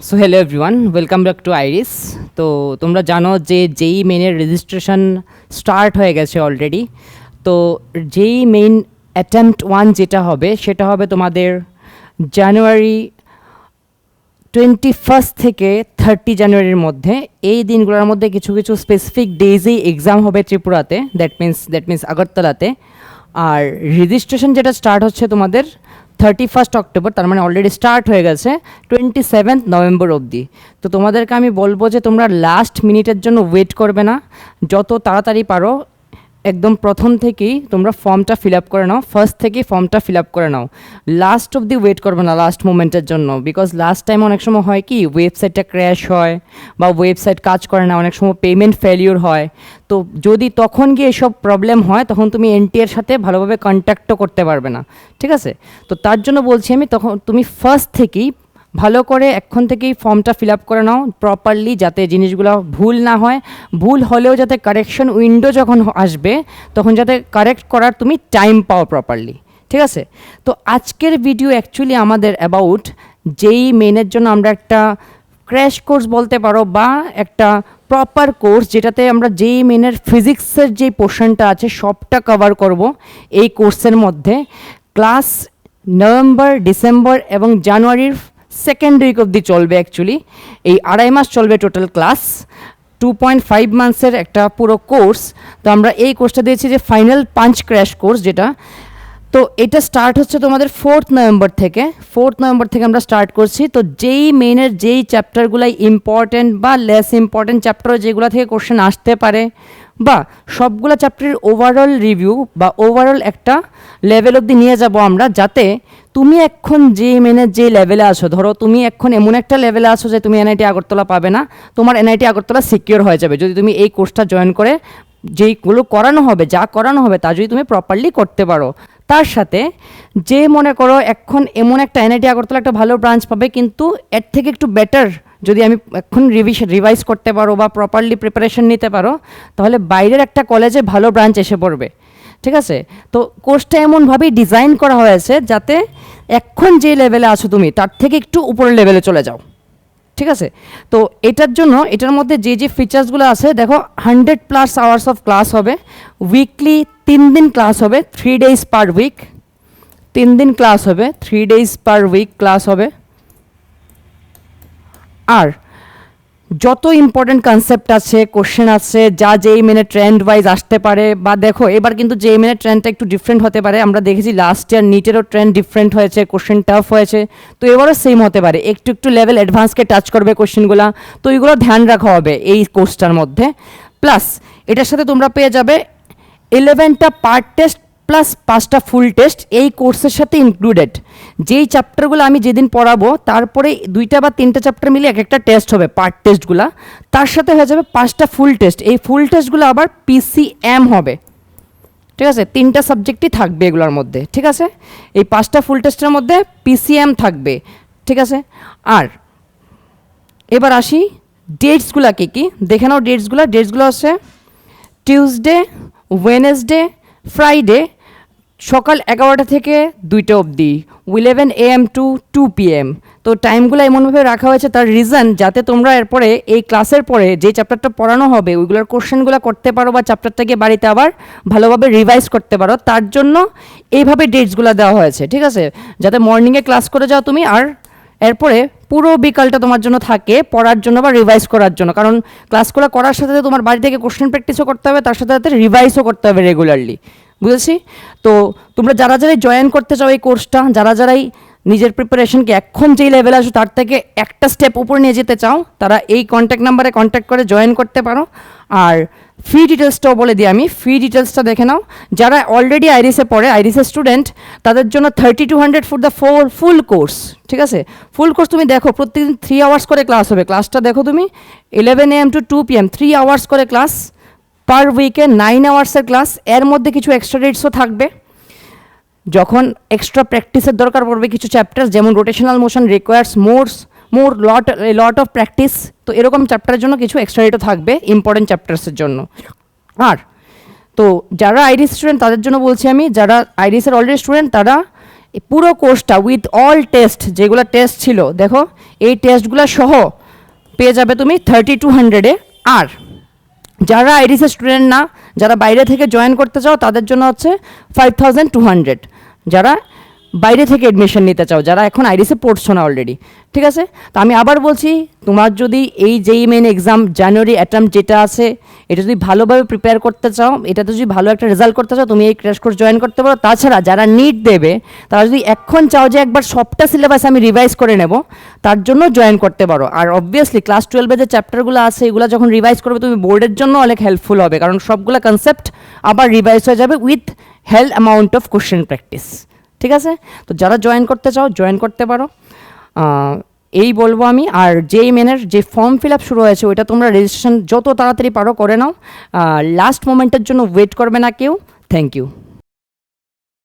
So hello everyone, welcome back to iris. তো তোমরা জানো যে যেই মেইনের রেজিস্ট্রেশন স্টার্ট হয়ে গেছে অলরেডি। তো যেই মেইন অ্যাটেম্পট 1 যেটা হবে সেটা হবে তোমাদের জানুয়ারি 21 থেকে 30 জানুয়ারির মধ্যে। এই দিনগুলোর মধ্যে কিছু কিছু স্পেসিফিক ডেজেই এক্সাম হবে ত্রিপুরাতে, দ্যাট মিন্স আগরতলাতে। আর রেজিস্ট্রেশন যেটা স্টার্ট হচ্ছে তোমাদের 31 অক্টোবর, তার মানে অলরেডি স্টার্ট হয়ে গেছে 27 নভেম্বর অবধি। তো তোমাদেরকে আমি বলবো যে তোমরা লাস্ট মিনিটের জন্য ওয়েট করবে না, যত তাড়াতাড়ি পারো একদম প্রথম থেকেই তোমরা ফর্মটা ফিল আপ করে নাও, ফার্স্ট থেকেই ফর্মটা ফিল আপ করে নাও। লাস্ট অবধি ওয়েট করবে না লাস্ট মোমেন্টের জন্য, বিকজ লাস্ট টাইম অনেক সময় হয় কি ওয়েবসাইটটা ক্র্যাশ হয় বা ওয়েবসাইট কাজ করে না, অনেক সময় পেমেন্ট ফেলিওর হয়। তো যদি তখন গিয়ে এসব প্রবলেম হয় তখন তুমি এনটিএর সাথে ভালোভাবে কন্ট্যাক্টও করতে পারবে না, ঠিক আছে? তো তার জন্য বলছি আমি, তখন তুমি ফার্স্ট থেকেই ভালো করে এখন থেকেই ফর্মটা ফিল আপ করে নাও প্রপারলি, যাতে জিনিসগুলো ভুল না হয়। ভুল হলেও যাতে কারেকশন উইন্ডো যখন আসবে তখন যাতে কারেক্ট করার তুমি টাইম পাও প্রপারলি, ঠিক আছে? তো আজকের ভিডিও অ্যাকচুয়ালি আমাদের অ্যাবাউট যেই মেনের জন্য আমরা একটা ক্র্যাশ কোর্স বলতে পারো, বা একটা প্রপার কোর্স যেটাতে আমরা যেই মেনের ফিজিক্সের যে পোর্শনটা আছে সবটা কভার করব এই কোর্সের মধ্যে। ক্লাস নভেম্বর, ডিসেম্বর এবং জানুয়ারির সেকেন্ড উইক অবধি চলবে। অ্যাকচুয়ালি এই 2.5 মাস চলবে টোটাল ক্লাস, 2.5 মান্থসের একটা পুরো কোর্স। তো আমরা এই কোর্সটা দিয়েছি যে ফাইনাল পাঞ্চ ক্র্যাশ কোর্স যেটা। তো এটা স্টার্ট হচ্ছে তোমাদের 4 নভেম্বর থেকে। 4 নভেম্বর থেকে আমরা স্টার্ট করছি। তো যেই মেইনের যেই চ্যাপ্টারগুলাই ইম্পর্ট্যান্ট বা লেস ইম্পর্ট্যান্ট চ্যাপ্টার, যেগুলো থেকে কোশ্চেন আসতে পারে, বা সবগুলো চ্যাপ্টারের ওভারঅল রিভিউ বা ওভারঅল একটা লেভেল অবধি নিয়ে যাব আমরা, যাতে তুমি এখন যে মেনের যে লেভেলে আছো, ধরো তুমি এখন এমন একটা লেভেলে আছো যে তুমি এনআইটি আগরতলা পাবে না, তোমার এনআইটি আগরতলা সিকিওর হয়ে যাবে যদি তুমি এই কোর্সটা জয়েন করে যেইগুলো করানো হবে, যা করানো হবে তা যদি তুমি প্রপারলি করতে পারো। তার সাথে যে মনে করো এখন এমন একটা এনআইটি আগরতলা একটা ভালো ব্রাঞ্চ পাবে, কিন্তু এর থেকে একটু বেটার যদি আমি এখন রিভাইজ করতে পারো বা প্রপারলি প্রিপারেশন নিতে পারো, তাহলে বাইরের একটা কলেজে ভালো ব্রাঞ্চ এসে পড়বে, ঠিক আছে? তো কোর্সটা এমনভাবেই ডিজাইন করা হয়েছে যাতে এখন যে লেভেলে আছো তুমি তার থেকে একটু উপরের লেভেলে চলে যাও, ঠিক আছে? তো এটার জন্য এটার মধ্যে যে যে ফিচার্সগুলো আছে দেখো, 100+ আওয়ার্স অফ ক্লাস হবে, উইকলি 3 দিন ক্লাস হবে, 3 days পার উইক, 3 দিন ক্লাস হবে, 3 days পার উইক ক্লাস হবে। আর যত ইম্পর্টেন্ট কনসেপ্ট আছে, কোশ্চেন আছে, যা যেই মেনে ট্রেন্ড ওয়াইজ আসতে পারে, বা দেখো এবার কিন্তু যেই মেনে ট্রেন্ডটা একটু ডিফারেন্ট হতে পারে। আমরা দেখেছি লাস্ট ইয়ার নিটেরও ট্রেন্ড ডিফারেন্ট হয়েছে, কোশ্চেন টাফ হয়েছে, তো এবারও সেম হতে পারে, একটু একটু লেভেল অ্যাডভান্সকে টাচ করবে কোশ্চেনগুলো। তো এইগুলো ধ্যান রাখা হবে এই কোর্সটার মধ্যে। প্লাস এটার সাথে তোমরা পেয়ে যাবে 11টা পার্ট টেস্ট প্লাস 5টা ফুল টেস্ট এই কোর্সের সাথে ইনক্লুডেড। যেই চ্যাপ্টারগুলো আমি যেদিন পড়াবো তারপরে 2টা বা 3টা চ্যাপ্টার মিলে এক একটা টেস্ট হবে, পার্ট টেস্টগুলো, তার সাথে হয়ে যাবে 5টা ফুল টেস্ট। এই ফুল টেস্টগুলো আবার পিসিএম হবে, ঠিক আছে? 3টা সাবজেক্টই থাকবে এগুলোর মধ্যে, ঠিক আছে? এই 5টা ফুল টেস্টের মধ্যে পিসিএম থাকবে, ঠিক আছে? আর এবার আসি ডেটসগুলো কী কী দেখে নাও। ডেটসগুলো আছে টিউসডে, ওয়েনেসডে, ফ্রাইডে, সকাল 11টা থেকে 2টা অবধি, 11 AM টু 2 PM। তো টাইমগুলো এমনভাবে রাখা হয়েছে, তার রিজন যাতে তোমরা এরপরে এই ক্লাসের পরে যে চ্যাপ্টারটা পড়ানো হবে ওইগুলোর কোশ্চেনগুলো করতে পারো, বা চ্যাপ্টারটাকে বাড়িতে আবার ভালোভাবে রিভাইজ করতে পারো। তার জন্য এইভাবে ডেটসগুলো দেওয়া হয়েছে, ঠিক আছে? যাতে মর্নিংয়ে ক্লাস করে যাও তুমি, আর এরপরে পুরো বিকালটা তোমার জন্য থাকে পড়ার জন্য বা রিভাইজ করার জন্য। কারণ ক্লাসগুলো করার সাথে সাথে তোমার বাড়ি থেকে কোশ্চেন প্র্যাকটিসও করতে হবে, তার সাথে সাথে রিভাইজও করতে হবে রেগুলারলি, বুঝেছি? তো তোমরা যারা যারাই জয়েন করতে চাও এই কোর্সটা, যারা যারাই নিজের প্রিপারেশনকে এখন যেই লেভেলে আসো তার থেকে একটা স্টেপ উপরে নিয়ে যেতে চাও, তারা এই কন্ট্যাক্ট নাম্বারে কন্ট্যাক্ট করে জয়েন করতে পারো। আর ফি ডিটেলসটাও বলে দিই আমি, ফি ডিটেলসটা দেখে নাও। যারা অলরেডি আইরিসে পড়ে, আইরিসের স্টুডেন্ট, তাদের জন্য 3200 ফর দ্য ফুল কোর্স, ঠিক আছে? ফুল কোর্স তুমি দেখো প্রত্যেকদিন 3 আওয়ার্স করে ক্লাস হবে। ক্লাসটা দেখো তুমি, 11 AM টু 2 PM, 3 আওয়ার্স করে ক্লাস পার উইকে, 9 আওয়ার্সের ক্লাস। এর মধ্যে কিছু এক্সট্রা ডেটসও থাকবে যখন এক্সট্রা প্র্যাকটিসের দরকার পড়বে। কিছু চ্যাপ্টার যেমন rotational motion requires lot of practice, তো এরকম চ্যাপ্টারের জন্য কিছু এক্সট্রা ডেটও থাকবে ইম্পর্টেন্ট চ্যাপ্টার্সের জন্য। আর তো যারা আইরিস স্টুডেন্ট তাদের জন্য বলছি আমি, যারা আইরিসের অলরেডি স্টুডেন্ট তারা এই পুরো কোর্সটা উইথ অল টেস্ট, যেগুলো টেস্ট ছিল দেখো, এই টেস্টগুলো সহ পেয়ে যাবে তুমি 3200-এ। আর যারা আইরিসের স্টুডেন্ট না, যারা বাইরে থেকে জয়েন করতে চাও, তাদের জন্য হচ্ছে 5200, যারা বাইরে থেকে এডমিশন নিতে চাও, যারা এখন আইরিসে পড়ছো না অলরেডি। ঠিক আছে, তো আমি আবার বলছি, তোমার যদি এই যেই মেন এক্সাম জানুয়ারি অ্যাটেম্প যেটা আছে, এটা যদি ভালোভাবে প্রিপেয়ার করতে চাও, এটাতে যদি ভালো একটা রেজাল্ট করতে চাও, তুমি এই ক্র্যাশ কোর্স জয়েন করতে পারো। তাছাড়া যারা নিট দেবে, তারা যদি এখন চাও যে একবার সবটা সিলেবাস আমি রিভাইজ করে নেব, তার জন্য জয়েন করতে পারো। আর অবভিয়াসলি ক্লাস 12-এ যে চ্যাপ্টারগুলো আছে, এগুলো যখন রিভাইজ করবে, তুমি বোর্ডের জন্য অনেক হেল্পফুল হবে, কারণ সবগুলো কনসেপ্ট আবার রিভাইজ হয়ে যাবে with hell amount of question practice. ঠিক আছে, তো যারা জয়েন করতে চাও জয়েন করতে পারো, এই বলবো আমি। আর যেই মেনের যে ফর্ম ফিল আপ শুরু হয়েছে, ওইটা তোমরা রেজিস্ট্রেশন যত তাড়াতাড়ি পারো করে নাও, লাস্ট মোমেন্টের জন্য ওয়েট করবে না কেউ। Thank you.